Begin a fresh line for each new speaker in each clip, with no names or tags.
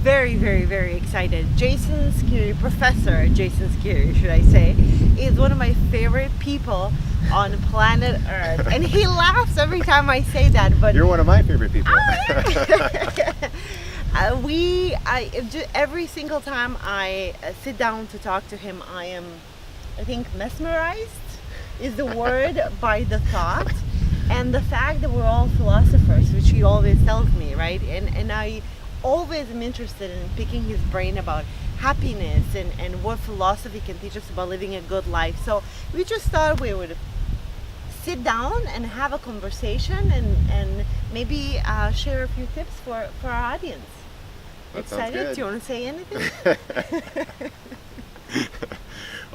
very, very, very excited. Jason Skirry, Professor Jason Skirry, should I say, is one of my favorite people on planet Earth. And he laughs every time I say that. But
you're one of my favorite people.
Every single time I sit down to talk to him, I think, mesmerized is the word by the thought and the fact that we're all philosophers, which he always tells me, right? And I always am interested in picking his brain about happiness and what philosophy can teach us about living a good life. So we just thought we would sit down and have a conversation and maybe share a few tips for our audience.
That
Excited?
sounds good.
Do you want to say anything?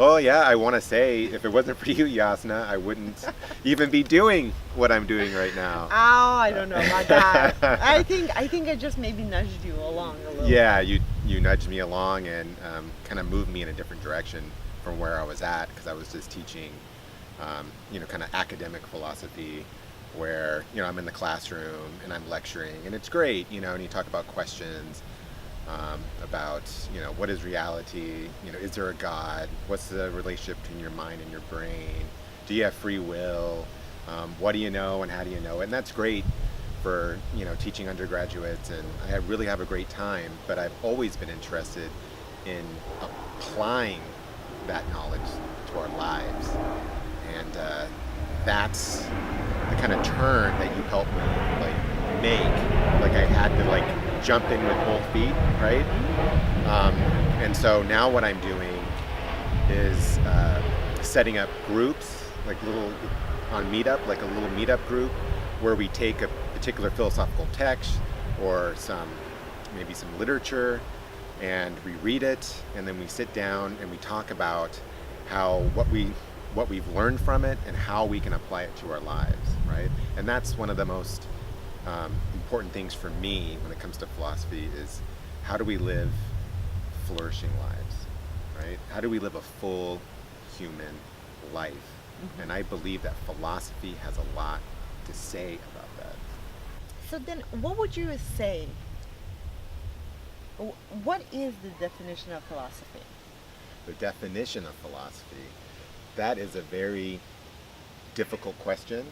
Oh yeah, I want to say, if it wasn't for you, Jasna, I wouldn't even be doing what I'm doing right now.
Oh, I don't know about that. I think I just maybe nudged you along a little.
Yeah, you nudged me along and kind of moved me in a different direction from where I was at, because I was just teaching, kind of academic philosophy, where I'm in the classroom and I'm lecturing, and it's great, and you talk about questions. About what is reality, is there a God, what's the relationship between your mind and your brain, do you have free will, what do you know and how do you know it? And that's great for teaching undergraduates, and I really have a great time, but I've always been interested in applying that knowledge to our lives, and that's the kind of turn that you helped me make. I had to jump in with both feet, right? And so now what I'm doing is setting up groups, little on Meetup, a little meetup group where we take a particular philosophical text or maybe some literature, and we read it, and then we sit down and we talk about what we've learned from it and how we can apply it to our lives, right? And that's one of the most important things for me when it comes to philosophy is, how do we live flourishing lives, right? How do we live a full human life? Mm-hmm. And I believe that philosophy has a lot to say about that.
So then what would you say, what is the definition of philosophy?
The definition of philosophy, that is a very difficult question.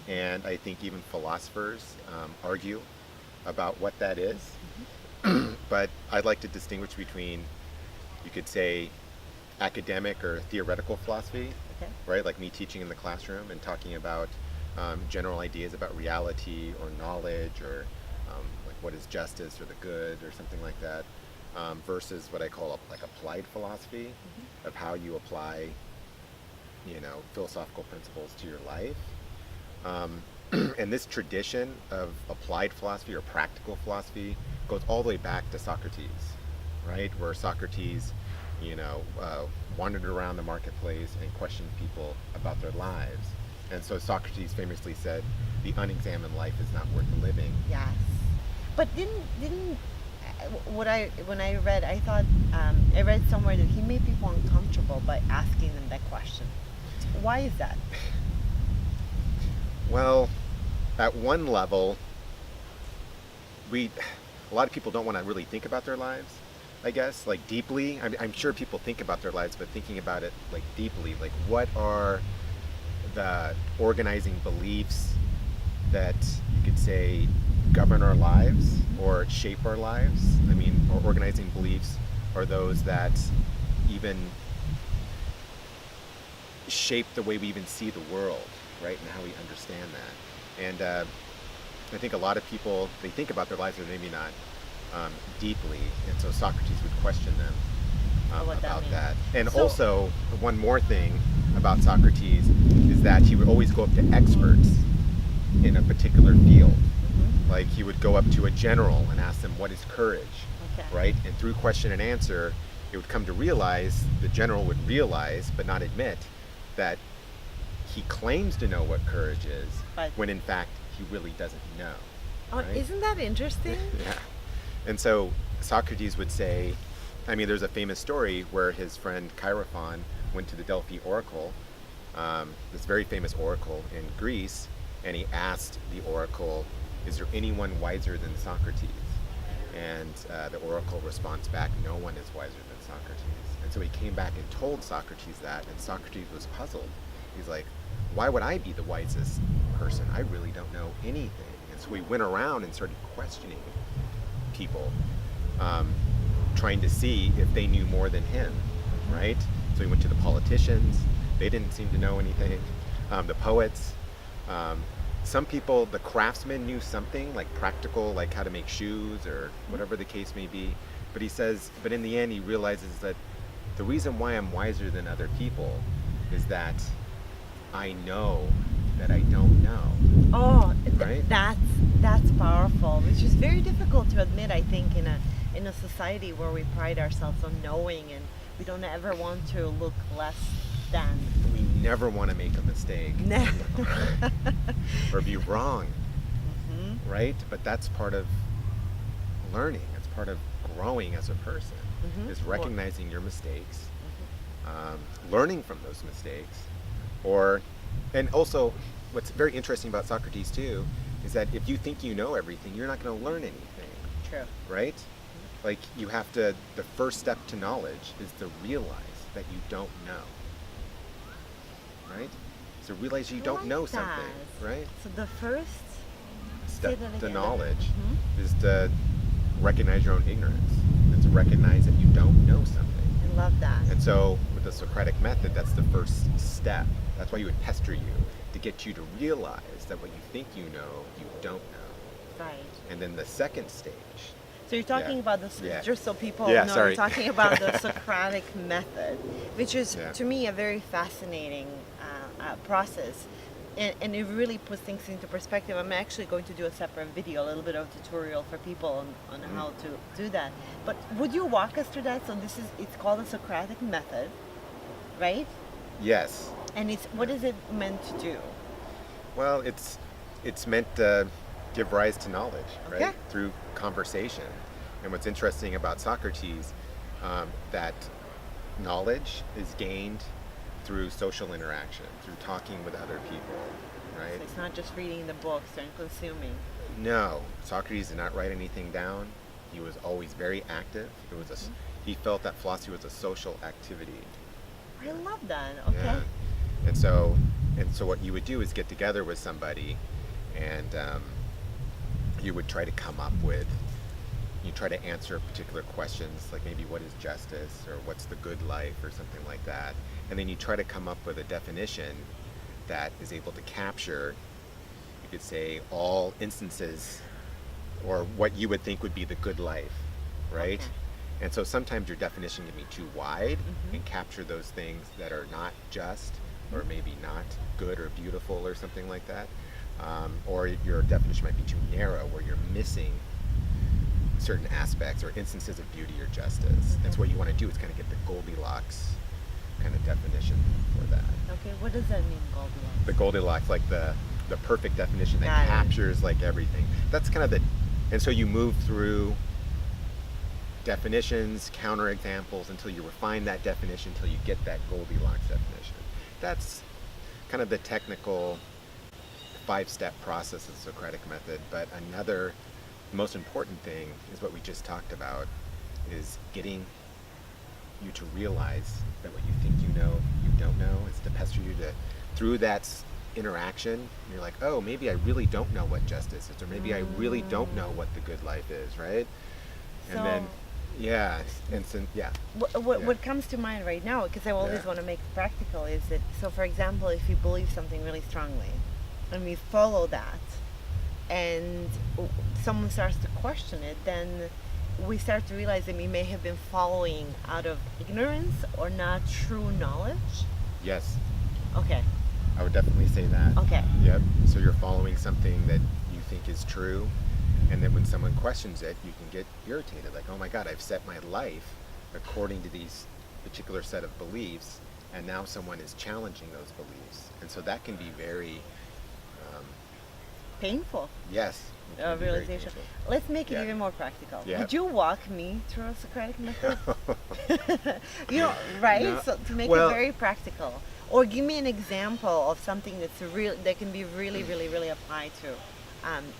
And I think even philosophers argue about what that is. Mm-hmm. But I'd like to distinguish between, you could say, academic or theoretical philosophy, okay, right? Like me teaching in the classroom and talking about general ideas about reality or knowledge, or what is justice or the good or something like that, versus what I call applied philosophy, mm-hmm, of how you apply, philosophical principles to your life. And this tradition of applied philosophy or practical philosophy goes all the way back to Socrates, right? Where Socrates, wandered around the marketplace and questioned people about their lives. And so Socrates famously said, the unexamined life is not worth the living.
Yes. But didn't when I read, I thought, I read somewhere that he made people uncomfortable by asking them that question. Why is that?
Well, at one level, a lot of people don't want to really think about their lives, I guess, deeply. I'm sure people think about their lives, but thinking about it deeply, what are the organizing beliefs that you could say govern our lives or shape our lives? Or organizing beliefs are those that even shape the way we even see the world, right, and how we understand that. And I think a lot of people, they think about their lives, but maybe not deeply, and so Socrates would question them about that. And also, one more thing about Socrates is that he would always go up to experts in a particular field. Mm-hmm. He would go up to a general and ask them, what is courage, okay, right? And through question and answer, it would come to realize, the general would realize, but not admit, that he claims to know what courage is, but when in fact he really doesn't know.
Oh,
right?
Isn't that interesting?
Yeah. And so Socrates would say, there's a famous story where his friend Chaerephon went to the Delphi oracle, this very famous oracle in Greece, and he asked the oracle, is there anyone wiser than Socrates? And the oracle responds back, no one is wiser than Socrates. And so he came back and told Socrates that, and Socrates was puzzled. He's like, why would I be the wisest person? I really don't know anything. And so he went around and started questioning people, trying to see if they knew more than him, right? So he went to the politicians. They didn't seem to know anything. The poets. Some people, the craftsmen, knew something like practical, like how to make shoes or whatever the case may be. But he says, but in the end, he realizes that the reason why I'm wiser than other people is that I know that I don't know.
Oh,
right?
That's powerful, which is very difficult to admit, I think, in a society where we pride ourselves on knowing, and we don't ever want to look less than.
We never want to make a mistake or be wrong, right? But that's part of learning. It's part of growing as a person, is recognizing your mistakes, learning from those mistakes, and also what's very interesting about Socrates too is that if you think you know everything, you're not going to learn anything.
True.
Right? Like you have to, the first step to knowledge is to realize that you don't know. Right? So realize you don't know something, right?
So the first
step to knowledge is to recognize your own ignorance and to recognize that you don't know something.
I love that.
And so with the Socratic Method, that's the first step. That's why he would pester you, to get you to realize that what you think you know, you don't know.
Right.
And then the second stage.
So you're talking about this, just so people know,
sorry.
you're talking about the Socratic Method, which is, to me, a very fascinating process. And it really puts things into perspective. I'm actually going to do a separate video, a little bit of tutorial for people on how to do that. But would you walk us through that? So it's called the Socratic Method, right?
Yes.
And what is it meant to do?
Well, it's meant to give rise to knowledge, right?
Okay.
Through conversation. And what's interesting about Socrates, that knowledge is gained through social interaction, through talking with other people, right?
So it's not just reading the books and consuming.
No, Socrates did not write anything down. He was always very active. He felt that philosophy was a social activity.
I love that. Okay.
Yeah. And so what you would do is get together with somebody, and you would try to come up with, you try to answer particular questions, like maybe what is justice, or what's the good life, or something like that. And then you try to come up with a definition that is able to capture, you could say, all instances, or what you would think would be the good life, right?
Okay.
And so sometimes your definition can be too wide and capture those things that are not just, or maybe not good or beautiful or something like that. Or your definition might be too narrow, where you're missing certain aspects or instances of beauty or justice. And so what you want to do is kind of get the Goldilocks kind of definition for that.
Okay, what does that mean, Goldilocks?
The Goldilocks, like the perfect definition that
Got it.
captures like everything. That's kind of and so you move through definitions, counterexamples, until you refine that definition, until you get that Goldilocks definition. That's kind of the technical 5-step process of the Socratic Method. But another most important thing is what we just talked about, is getting you to realize that what you think you know, you don't know. It's to pester you to, through that interaction, you're like, oh, maybe I really don't know what justice is, or maybe I really don't know what the good life is, right? And then,
What comes to mind right now, because I always want to make it practical, is that, so for example, if you believe something really strongly, and we follow that, and someone starts to question it, then we start to realize that we may have been following out of ignorance or not true knowledge.
Yes.
Okay.
I would definitely say that.
Okay.
Yep. So you're following something that you think is true, and then when someone questions it, you can get irritated, like, oh my God, I've set my life according to these particular set of beliefs, and now someone is challenging those beliefs. And so that can be very
painful.
Yes. It can be very
Realization.
painful.
Let's make it even more practical.
Yeah.
Would you walk me through a Socratic Method? Right?
No.
So to make
Well,
it very practical. Or give me an example of something that's that can be really, really, really applied to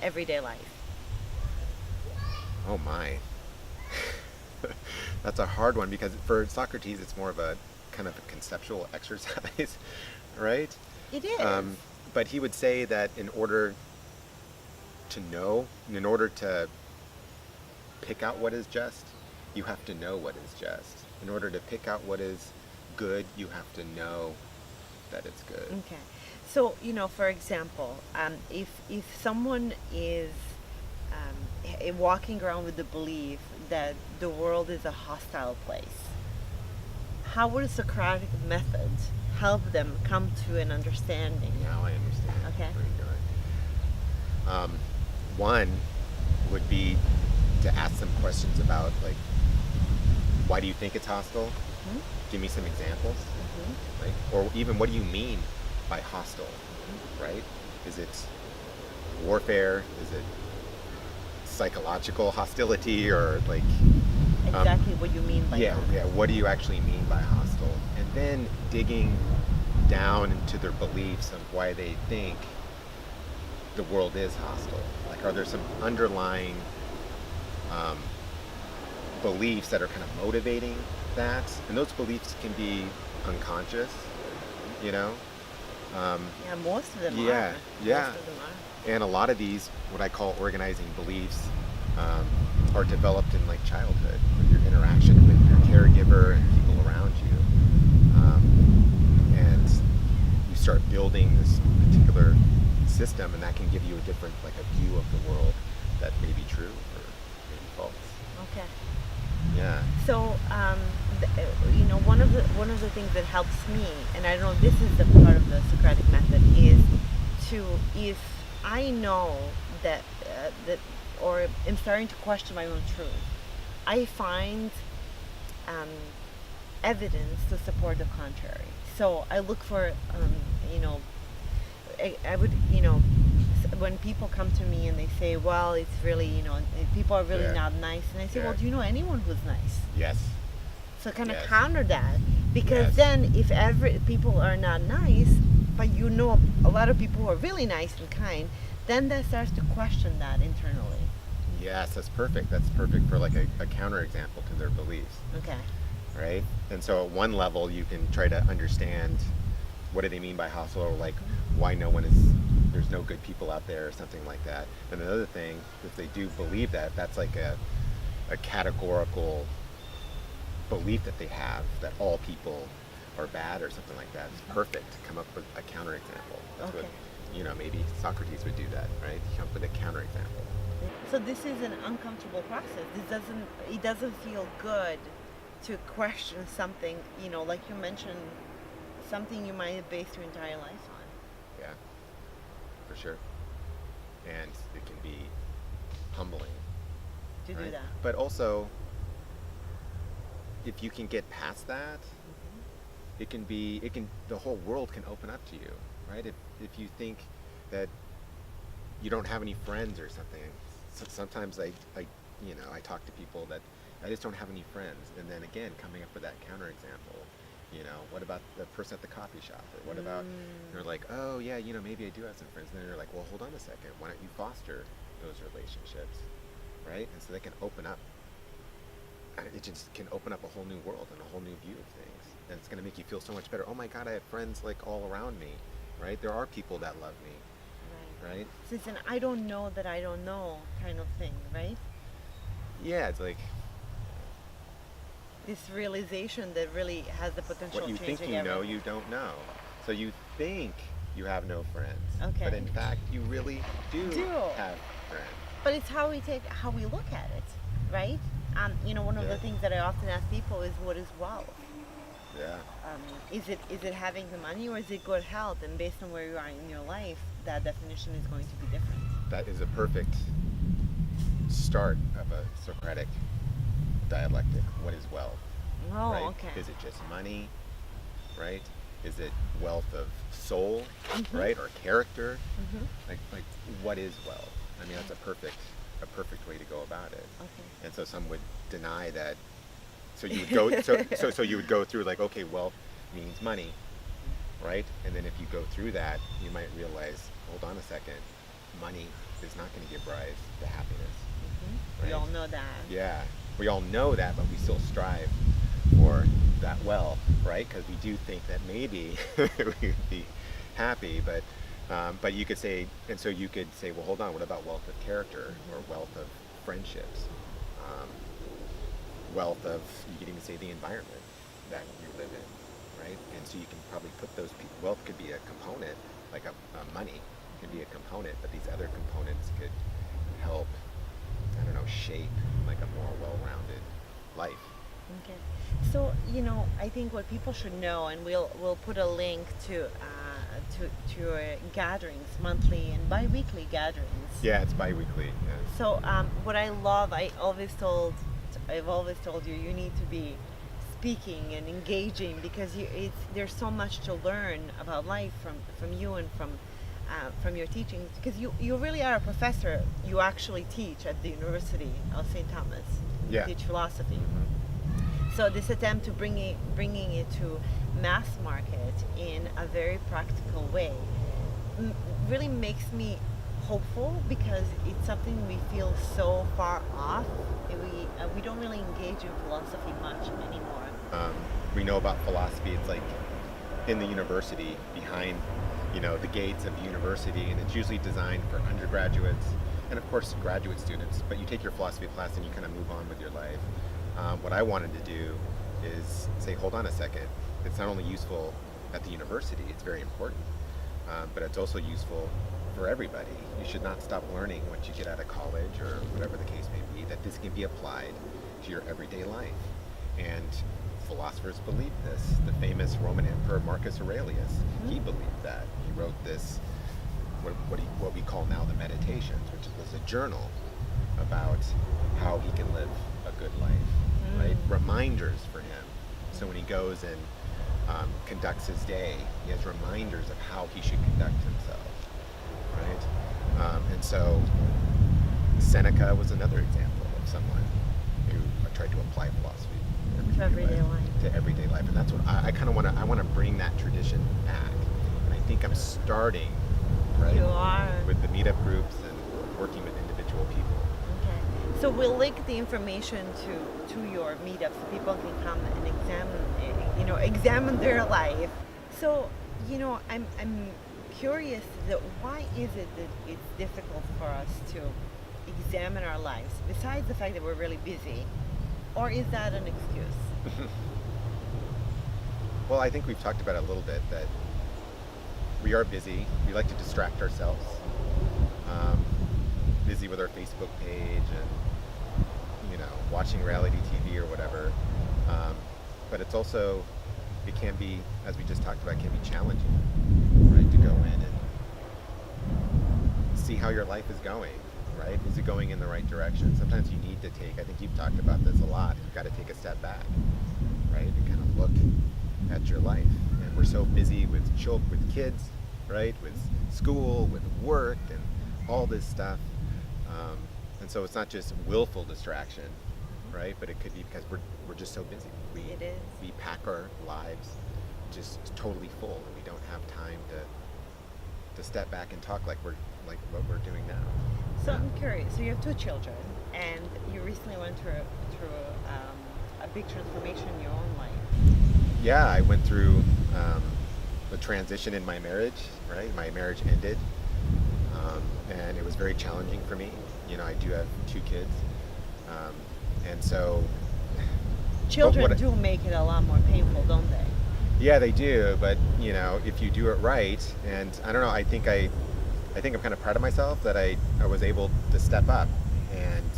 everyday life.
Oh my. That's a hard one because for Socrates it's more of a kind of a conceptual exercise, right?
It is.
But he would say that in order to know, in order to pick out what is just, you have to know what is just. In order to pick out what is good, you have to know that it's good.
Okay. So, for example, if someone is walking around with the belief that the world is a hostile place, how would a Socratic method help them come to an understanding?
Now I understand.
Okay.
Where you're going. One would be to ask some questions about, like, why do you think it's hostile?
Mm-hmm.
Give me some examples.
Mm-hmm.
Right? Or even, what do you mean by hostile?
Mm-hmm.
Right? Is it warfare? Is it psychological hostility? Or like
Exactly what you mean by that.
yeah. What do you actually mean by hostile? And then digging down into their beliefs of why they think the world is hostile. Like, are there some underlying beliefs that are kind of motivating that? And those beliefs can be unconscious,
Yeah, most of them are.
Yeah.
Most of them are.
And a lot of these, what I call organizing beliefs, are developed in like childhood, with your interaction with your caregiver and people around you. And you start building this particular system, and that can give you a different, like a view of the world that may be true or maybe false.
Okay.
Yeah.
So, one of the things that helps me, and I don't know if this is the part of the Socratic method, is if I know that or am starting to question my own truth, I find evidence to support the contrary. So I look for, I would, when people come to me and they say, well, it's really, people are really not nice, and I say, well, do you know anyone who's nice?
Yes.
So kind of
Yes.
counter that, because
Yes.
then if people are not nice, but a lot of people who are really nice and kind, then that starts to question that internally.
Yes, that's perfect. That's perfect for like a counterexample to their beliefs.
Okay.
Right? And so at one level you can try to understand what do they mean by hostile, or like why there's no good people out there or something like that. And another thing, if they do believe that, that's like a categorical belief that they have, that all people are bad or something like that. It's perfect to come up with a counterexample. That's
Okay.
what, maybe Socrates would do that, right? Come up with a counterexample.
So this is an uncomfortable process. It doesn't feel good to question something, like you mentioned, something you might have based your entire life on.
Yeah, for sure. And it can be humbling
To do
right?
that.
But also, if you can get past that, the whole world can open up to you, right? If you think that you don't have any friends or something, sometimes I talk to people that I just don't have any friends, and then again, coming up with that counterexample, what about the person at the coffee shop, or what about, you're like, oh yeah, maybe I do have some friends, and then you're like, well, hold on a second, why don't you foster those relationships, right? And so they can open up, it just can open up a whole new world and a whole new view of things, and it's going to make you feel so much better. Oh my God, I have friends like all around me, right? There are people that love me, right?
So it's an I don't know that I don't know kind of thing, right?
Yeah, it's like
This realization that really has the potential
what you
of
think
changing
you know,
everything.
you don't know. So you think you have no friends,
Okay.
but in fact, you really do have friends.
But it's how we look at it, right? One of the things that I often ask people is, what is wealth?
Yeah.
Is it having the money, or is it good health? And based on where you are in your life, that definition is going to be different.
That is a perfect start of a Socratic dialectic. What is wealth?
Oh,
right?
okay.
Is it just money, right? Is it wealth of soul, right, or character? Like what is wealth? I mean, that's a perfect way to go about it.
Okay.
And so some would deny that. So you would go so you would go through like, okay, wealth means money, right? And then if you go through that, you might realize, hold on a second, money is not going to give rise to happiness.
We all know that.
Yeah, we all know that, but we still strive for that well, right? Because we do think that maybe we would be happy, but you could say, and so you could say, well, hold on, what about wealth of character or wealth of friendships, wealth of, you could even say the environment that you live in, right? And so you can probably put those wealth could be a component, like a money can be a component, but these other components could help, I don't know, shape like a more well-rounded life.
Okay. So, I think what people should know, and we'll put a link to gatherings, monthly and bi-weekly gatherings.
Yeah, it's bi-weekly. Yeah.
So, what I love, I've always told you, you need to be speaking and engaging, because there's so much to learn about life from you and from your teachings, because you really are a professor. You actually teach at the University of St. Thomas.
Yeah.
You teach philosophy.
Mm-hmm.
So this attempt to bringing it to mass market in a very practical way really makes me hopeful, because it's something we feel so far off. We don't really engage in philosophy much anymore.
We know about philosophy. It's like in the university, behind the gates of the university, and it's usually designed for undergraduates and of course graduate students, but you take your philosophy class and you kind of move on with your life. What I wanted to do is say, hold on a second, it's not only useful at the university, it's very important, but it's also useful for everybody. You should not stop learning once you get out of college or whatever the case may be, that this can be applied to your everyday life. And philosophers believed this. The famous Roman emperor Marcus Aurelius, he believed that. He wrote this, what we call now the Meditations, which was a journal about how he can live a good life, right? Reminders for him. So when he goes and conducts his day, he has reminders of how he should conduct himself, right? And so Seneca was another example of someone who tried to apply philosophy
to everyday life.
To everyday life, and that's what I kind of want to. I want to bring that tradition back, and I think I'm starting, right?
You are.
With the meetup groups and working with individual people.
Okay. So we'll link the information to your meetup so people can come and examine their life. So, I'm curious that why is it that it's difficult for us to examine our lives, besides the fact that we're really busy, or is that an excuse?
Well, I think we've talked about it a little bit, that we are busy. We like to distract ourselves. Busy with our Facebook page and watching reality TV or whatever. But it's also, it can be, as we just talked about, it can be challenging, right? To go in and see how your life is going, right? Is it going in the right direction? Sometimes you need to take, I think you've talked about this a lot, you've got to take a step back, right? And kind of look at your life. And we're so busy with kids, right? With school, with work, and all this stuff. And so it's not just willful distraction, right? But it could be because we're just so busy.
It is.
We pack our lives just totally full, and we don't have time to step back and talk like what we're doing now.
So I'm curious. So you have 2 children, and you recently went through a big transformation in your own life.
Yeah, I went through a transition in my marriage, right? My marriage ended, and it was very challenging for me. I do have 2 kids, and so...
Children do make it a lot more painful, don't they?
Yeah, they do, but if you do it right, and I don't know, I think I'm kind of proud of myself that I was able to step up and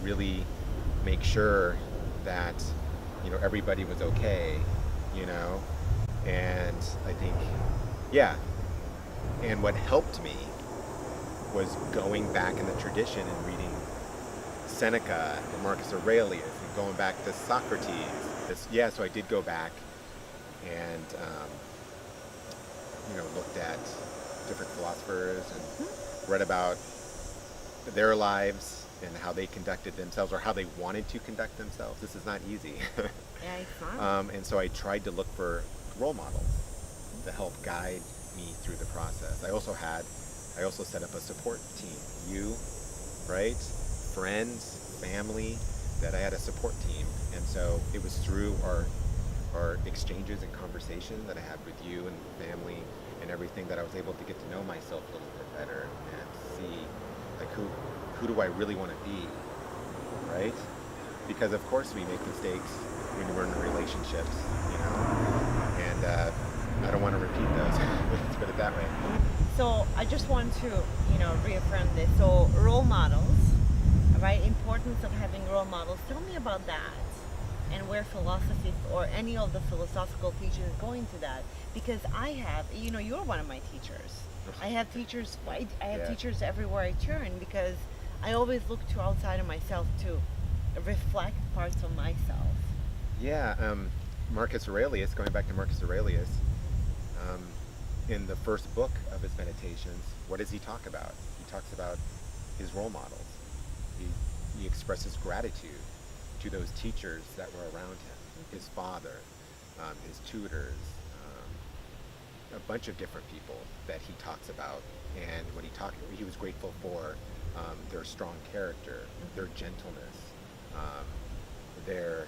really make sure that everybody was okay, and I think, yeah, and what helped me was going back in the tradition and reading Seneca and Marcus Aurelius and going back to Socrates. So I did go back and looked at different philosophers and read about their lives and how they conducted themselves, or how they wanted to conduct themselves. This is not easy.
Yeah, it's not.
And so I tried to look for role models to help guide me through the process. I also set up a support team. You, right? friends, family, that I had a support team. And so it was through our exchanges and conversation that I had with you and family and everything that I was able to get to know myself a little bit better and see like who do I really want to be, right? Because of course we make mistakes when we're in relationships, you know, and I don't want to repeat those. Let's put it that way.
So I just want to, reaffirm this. So role models, right? Importance of having role models. Tell me about that, and where philosophy or any of the philosophical teachers is going to that. Because I have, you're one of my teachers. I have teachers. I have teachers everywhere I turn, because I always look to outside of myself to reflect parts of myself.
Yeah, Marcus Aurelius, going back to Marcus Aurelius, in the first book of his meditations, what does he talk about? He talks about his role models. He expresses gratitude to those teachers that were around him, his father, his tutors, a bunch of different people that he talks about. And when he was grateful for their strong character, their gentleness, their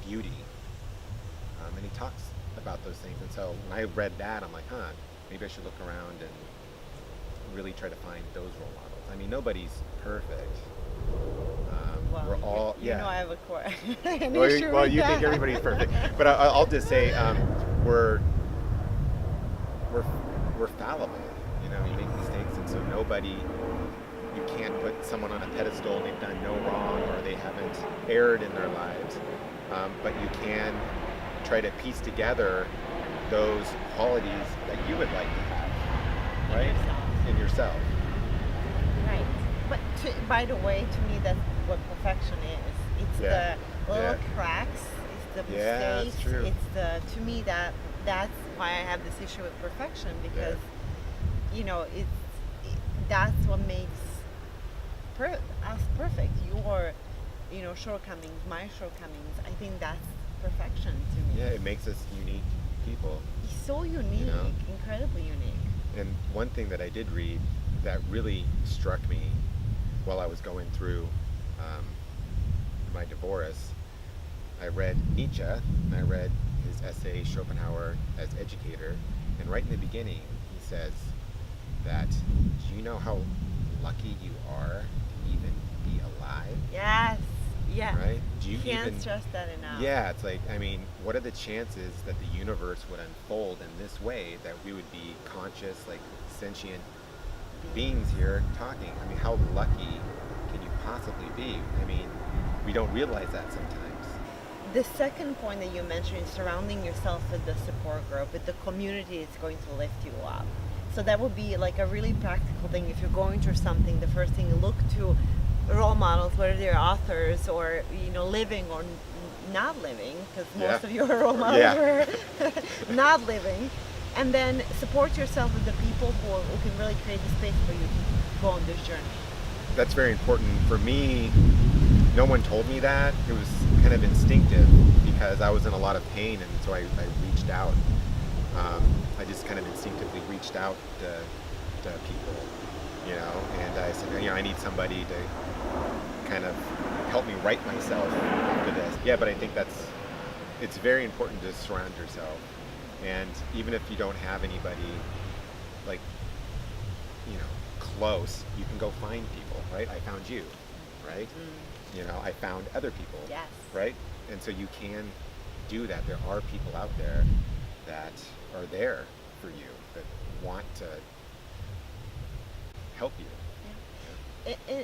beauty, and he talks about those things. And so when I read that, I'm like, maybe I should look around and really try to find those role models. I mean, nobody's perfect.
Well,
we're all
I have a core.
Well, you think everybody's perfect, but I'll just say we're fallible. You make mistakes, and so you can't put someone on a pedestal and they've done no wrong or they haven't erred in their lives. But you can try to piece together those qualities that you would like to have, right? In yourself.
Right. But by the way, to me, that's what perfection is. It's the little cracks, it's the mistakes,
that's true.
To me, that's why I have this issue with perfection, because, that's what makes us perfect. Your, shortcomings, my shortcomings, I think that's perfection to me.
Yeah, it makes us unique people.
So unique, incredibly unique.
And one thing that I did read that really struck me while I was going through my divorce, I read Nietzsche, and I read his essay, Schopenhauer as Educator, and right in the beginning, he says that, do you know how lucky you are to even be alive?
Yes. Yeah.
Right? Do you
can't stress that enough.
Yeah, it's like, what are the chances that the universe would unfold in this way, that we would be conscious, like sentient beings here talking? How lucky can you possibly be? We don't realize that sometimes.
The second point that you mentioned is surrounding yourself with the support group, with the community is going to lift you up. So that would be like a really practical thing. If you're going through something, the first thing, look to role models, whether they're authors or living or not living, because most of your role models were not living, and then support yourself with the people who can really create the space for you to go on this journey.
That's very important. For me, no one told me that. It was kind of instinctive because I was in a lot of pain, and so I reached out. I just kind of instinctively reached out to people, and I said, I need somebody to kind of help me right myself after this. Yeah, but I think it's very important to surround yourself. And even if you don't have anybody close, you can go find people, right? I found you, right? I found other people,
yes,
right? And so you can do that. There are people out there that are there for you, that want to help you.
Yeah.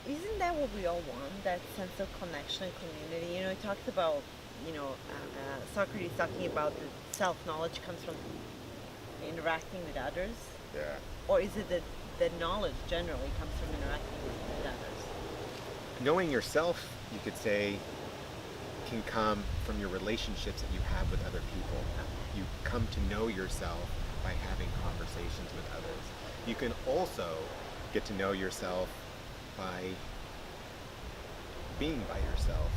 Isn't that what we all want? That sense of connection and community. It talks about, Socrates talking about the self-knowledge comes from interacting with others.
Yeah.
Or is it that knowledge generally comes from interacting with others?
Knowing yourself, you could say, can come from your relationships that you have with other people. You come to know yourself by having conversations with others. You can also get to know yourself by being by yourself,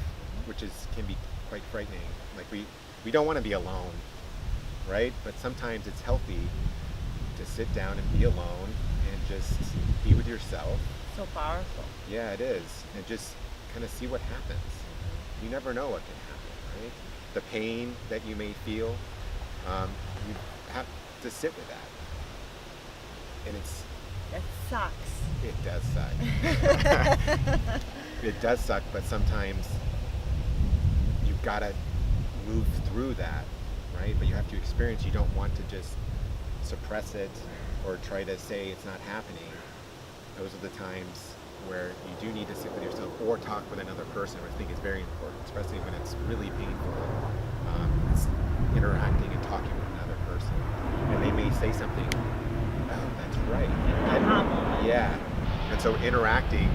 which can be quite frightening. Like we don't want to be alone, right? But sometimes it's healthy to sit down and be alone and just be with yourself
So powerful.
Yeah, it is. And just kind of see what happens. You never know what can happen, right? The pain that you may feel, you have to sit with that. And
That sucks.
it does suck. It does suck, but sometimes you've got to move through that, right? But you have to experience. You don't want to just suppress it or try to say it's not happening. Those are the times where you do need to sit with yourself or talk with another person, which I think is very important, especially when it's really painful. It's interacting and talking with another person. And they may say something, oh, that's right. And, yeah. And so interacting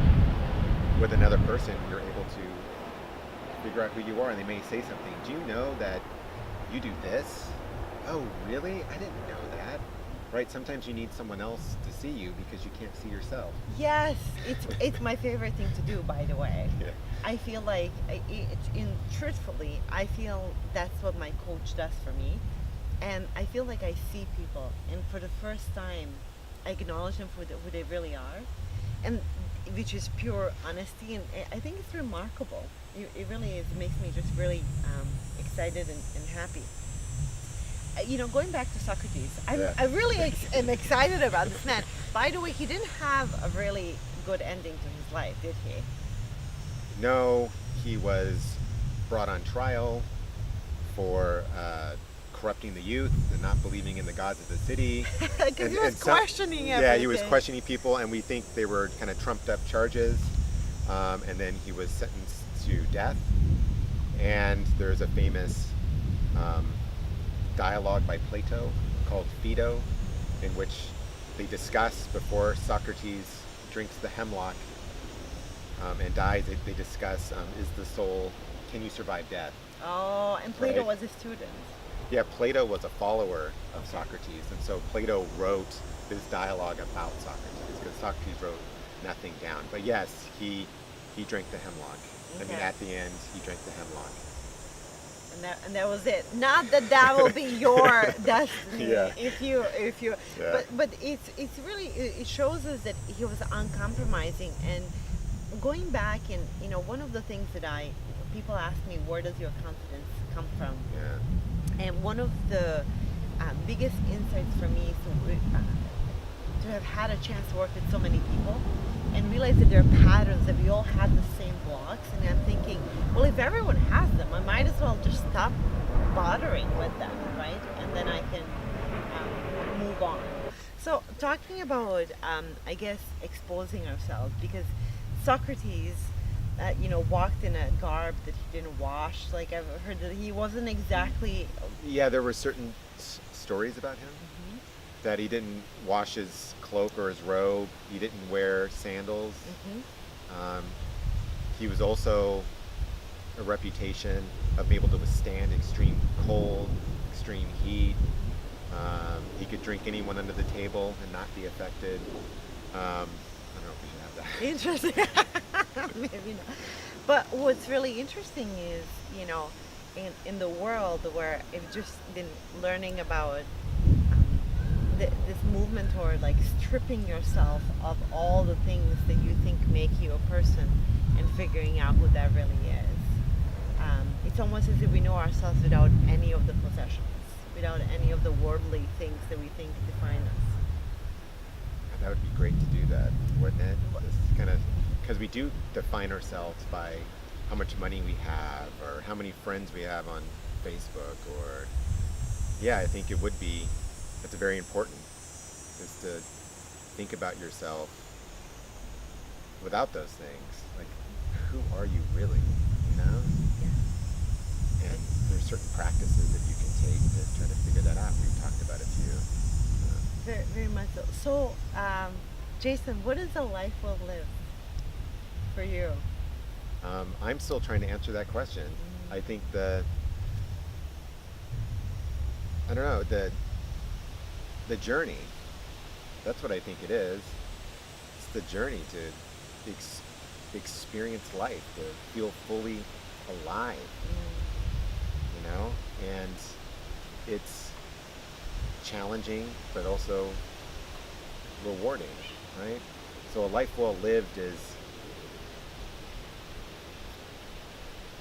with another person, you're able to figure out who you are, and they may say something. Do you know that you do this? Oh, really? I didn't know that. Right? Sometimes you need someone else to see you because you can't see yourself.
Yes, it's my favorite thing to do, by the way.
Yeah.
I feel like, truthfully, I feel that's what my coach does for me. And I feel like I see people, and for the first time, I acknowledge them for who they really are, and which is pure honesty. And I think it's remarkable. It really is. It makes me just really excited and happy. Going back to Socrates, I really am excited about this man. By the way, he didn't have a really good ending to his life, did he?
No, he was brought on trial for corrupting the youth and not believing in the gods of the city.
Because he was questioning everything.
Yeah, he was questioning people, and we think they were kind of trumped up charges. And then he was sentenced to death. And there's a famous dialogue by Plato called Phaedo, in which they discuss, before Socrates drinks the hemlock and dies, they discuss, is the soul, can you survive death?
Oh, and Plato was a student.
Yeah, Plato was a follower of Socrates, and so Plato wrote this dialogue about Socrates, because Socrates wrote nothing down. But yes, he drank the hemlock.
Okay.
I mean, at the end, he drank the hemlock.
And that was it. Not that will be your destiny.
Yeah.
If you.
Yeah.
But it's really, it shows us that he was uncompromising. And going back, and one of the things that people ask me, where does your confidence come from?
Yeah.
And one of the biggest insights for me is to have had a chance to work with so many people and realize that there are patterns, that we all have the same blocks. And I'm thinking, well, if everyone has them, I might as well just stop bothering with them, right? And then I can move on. So talking about, I guess, exposing ourselves, because Socrates, walked in a garb that he didn't wash. Like, I've heard that he wasn't exactly...
Yeah, there were certain stories about him. That he didn't wash his cloak or his robe. He didn't wear sandals. He was also a reputation of being able to withstand extreme cold, extreme heat. He could drink anyone under the table and not be affected. I don't know if we should have that.
Interesting. Maybe not. But what's really interesting is, in the world where I've just been learning about this movement toward like stripping yourself of all the things that you think make you a person and figuring out who that really is. It's almost as if we know ourselves without any of the possessions, without any of the worldly things that we think define us.
That would be great to do that, wouldn't it? Just kind of, because we do define ourselves by how much money we have or how many friends we have on Facebook, or I think it would be. It's very important, is to think about yourself without those things. Like, who are you really,
Yeah.
And there's certain practices that you can take to try to figure that out. We've talked about a few.
Very, very much so. So, Jason, what is a life well lived for you?
I'm still trying to answer that question. I think the journey, that's what I think it is. It's the journey to experience life, to feel fully alive, and it's challenging, but also rewarding, right? So a life well lived is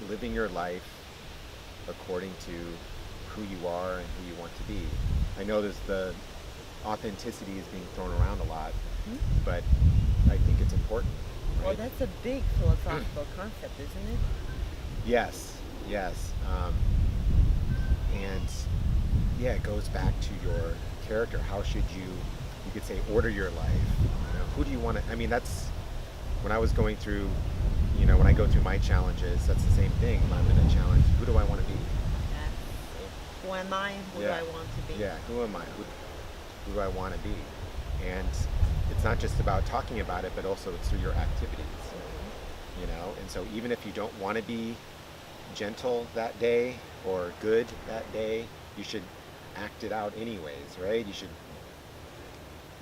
living your life according to who you are and who you want to be. I know there's the authenticity is being thrown around a lot, but I think it's important. Right?
Well, that's a big philosophical concept, isn't it?
Yes, yes. And yeah, it goes back to your character. How should you could say, order your life? You know, who do you want to, I mean, that's, when I was going through, you know, when I go through my challenges, that's the same thing. When I'm in a challenge, who do I want to be?
Who am I? Who do I want to be?
Yeah, who am I? Who do I want to be? And it's not just about talking about it, but also it's through your activities. You know, and so even if you don't want to be gentle that day or good that day, you should act it out anyways, right? You should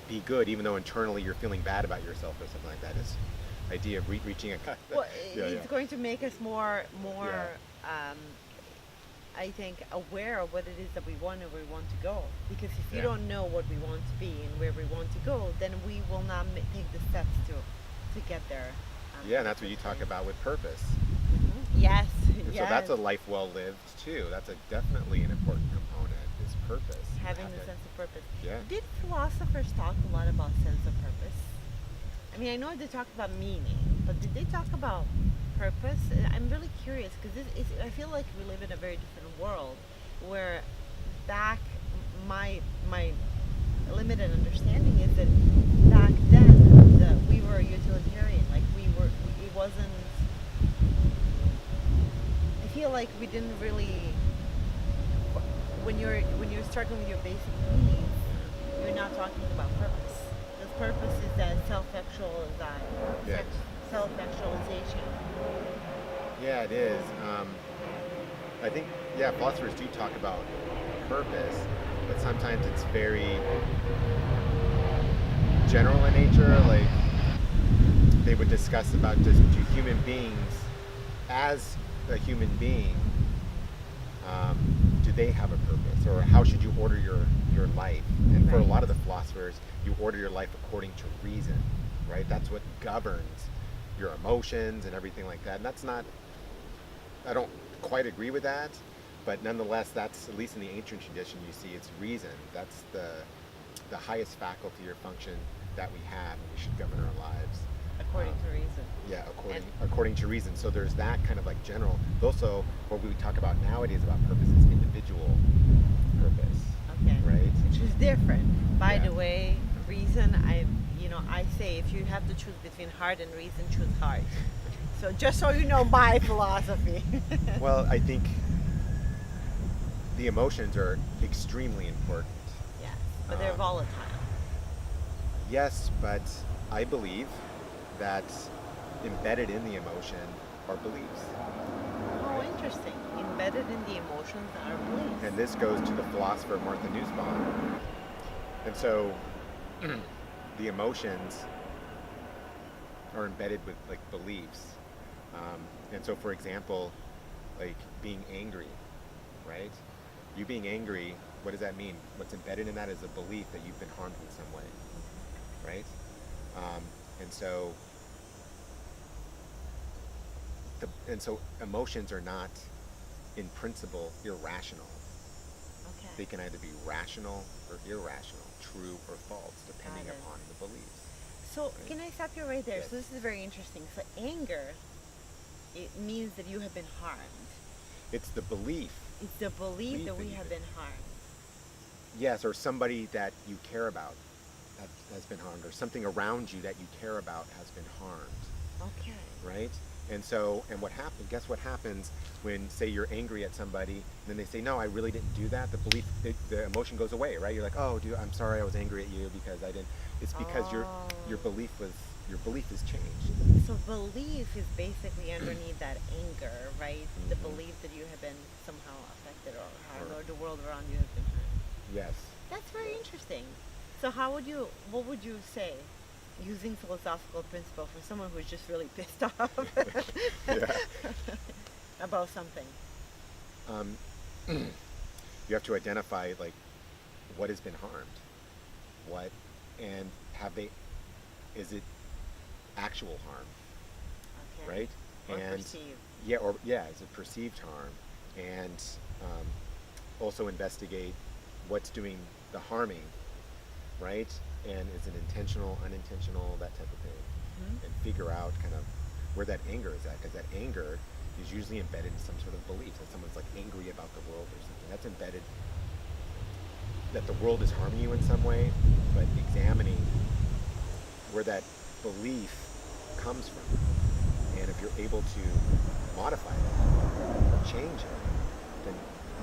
be good, even though internally you're feeling bad about yourself or something like that. Is idea of reaching a
well, it's going to make us more I think aware of what it is that we want and where we want to go, because if you don't know what we want to be and where we want to go, then we will not take the steps to get there.
And that's what you talk about with purpose.
Yes.
So that's a life well lived too. That's definitely an important component, is purpose.
Having the sense of purpose.
Yeah.
Did philosophers talk a lot about sense of purpose? I mean, I know they talked about meaning, but did they talk about purpose? I'm really curious, because I feel like we live in a very different world, where back my limited understanding is that back then we were utilitarian. Like it wasn't. I feel like we didn't really. When you're struggling with your basic needs, you're not talking about purpose. Because purpose is that self-actualization.
Yeah, it is. I think, philosophers do talk about purpose, but sometimes it's very general in nature. Like, they would discuss about just do human beings, as a human being, do they have a purpose, or how should you order your life? And for a lot of the philosophers, you order your life according to reason, right? That's what governs your emotions and everything like that. And that's not, I don't quite agree with that, but nonetheless, that's, at least in the ancient tradition, you see it's reason. That's the highest faculty or function that we have, and we should govern our lives
According to reason.
Yeah, according to reason. So there's that kind of like general. Also, what we talk about nowadays about purpose is individual purpose.
Okay.
Right?
Which is different. By the way, reason, I say if you have to choose between heart and reason, choose heart. So just so you know my philosophy.
Well, I think the emotions are extremely important.
Yes, but they're volatile.
Yes, but I believe that embedded in the emotion are beliefs.
Oh, interesting. Embedded in the emotions are beliefs.
And this goes to the philosopher Martha Nussbaum. And so the emotions are embedded with like beliefs. And so, for example, like being angry, right? You being angry, what does that mean? What's embedded in that is a belief that you've been harmed in some way, right? And so emotions are not, in principle, irrational.
Okay.
They can either be rational or irrational, true or false, depending upon the beliefs.
So, can I stop you right there?
Yes.
So this is very interesting. So anger, it means that you have been harmed.
It's the belief.
It's the belief that we have been harmed.
Yes, or somebody that you care about has been harmed, or something around you that you care about has been harmed.
Okay.
Right? And so, and what happens, guess what happens when, say, you're angry at somebody, and then they say, no, I really didn't do that, the emotion goes away, right? You're like, oh, dude, I'm sorry I was angry at you because I didn't, it's because your belief has changed.
So belief is basically underneath that anger, right?
Mm-hmm.
The belief that you have been somehow affected or harmed, or the world around you has been harmed.
Yes.
That's very interesting. So what would you say, using philosophical principle, for someone who's just really pissed off about something?
You have to identify like what has been harmed, and is it actual harm,
Okay.
right?
Or
And
perceived.
as a perceived harm, and also investigate what's doing the harming, right? And is it intentional, unintentional, that type of thing,
Mhm.
and figure out kind of where that anger is at, because that anger is usually embedded in some sort of belief that someone's like angry about the world or something. That's embedded, that the world is harming you in some way, but examining where that belief comes from, and if you're able to modify that or change it, then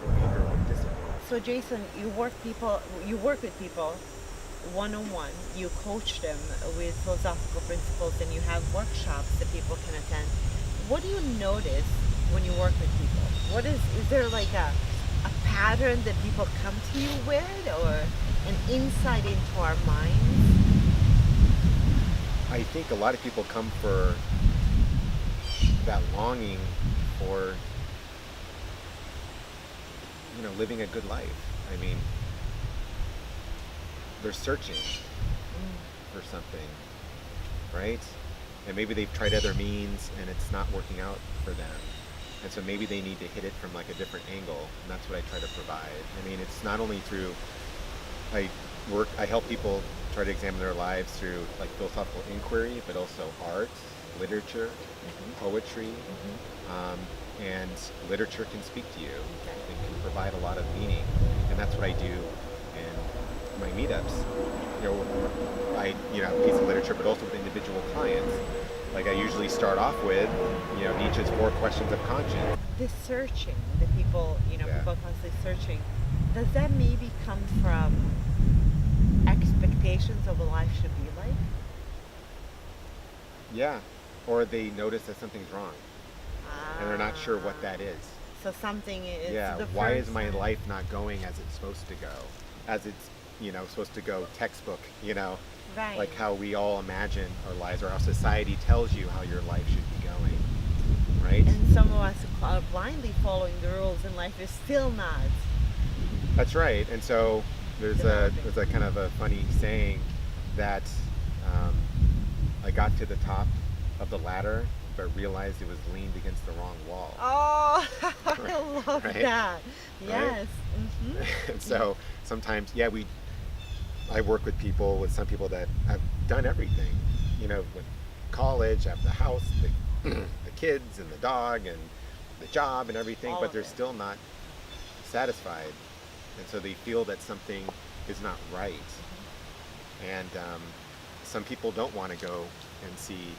the anger will dissipate.
So Jason, you work with people one-on-one. You coach them with philosophical principles, and you have workshops that people can attend. What do you notice when you work with people? Is there like a pattern that people come to you with, or an insight into our minds?
I think a lot of people come for that longing for, living a good life. I mean, they're searching for something, right? And maybe they've tried other means and it's not working out for them. And so maybe they need to hit it from like a different angle, and that's what I try to provide. I mean, it's not only through, I help people try to examine their lives through like philosophical inquiry, but also art, literature, poetry, and literature can speak to you and can provide a lot of meaning. And that's what I do in my meetups. I have a piece of literature, but also with individual clients. Like I usually start off with, Nietzsche's 4 questions of conscience.
This searching, the people,
Yeah.
people constantly searching, does that maybe come from expectations of what life should be like?
Yeah. Or they notice that something's wrong and they're not sure what that is.
So something is
Yeah.
the
Why
first
is my
sign.
life not going as it's supposed to go? As it's, supposed to go textbook,
Right.
like how we all imagine our lives, or how society tells you how your life should be going, right?
And some of us are blindly following the rules, and life is still not.
That's right. And so there's a kind of a funny saying that I got to the top of the ladder, but realized it was leaned against the wrong wall.
Oh, I love
Right?
that. Yes.
And so sometimes, I work with some people that have done everything, with college, have the house, the kids and the dog and the job and everything,
All
but
of
they're
it.
still not satisfied. And so they feel that something is not right. And some people don't want to go and see,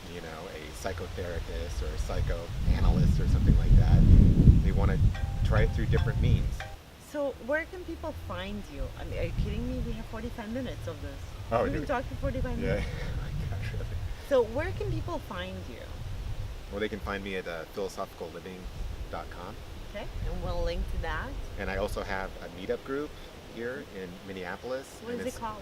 a psychotherapist or a psychoanalyst or something like that. They want to try it through different means.
So where can people find you? I mean, are you kidding me? We have 45 minutes of this.
Oh,
We've
do
been
we?
talking 45
Yeah.
minutes.
Oh my gosh, really.
So where can people find you?
Well, they can find me at philosophicalliving.com.
Okay, and we'll link to that.
And I also have a meetup group here in Minneapolis.
What
and
is it
it's,
call?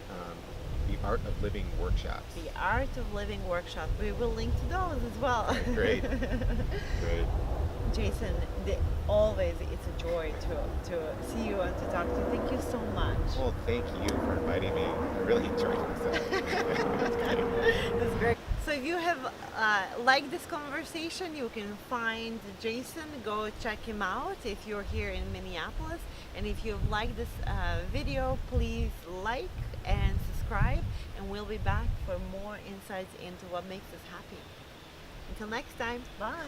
The Art of Living Workshops.
The Art of Living Workshop. We will link to those as well.
Great. Good.
Jason, always it's a joy to see you and to talk to you. Thank you so much.
Well, thank you for inviting me. I really enjoyed myself.
That's great. So if you have liked this conversation, you can find Jason. Go check him out if you're here in Minneapolis. And if you've liked this video, please like and subscribe. And we'll be back for more insights into what makes us happy. Until next time, bye.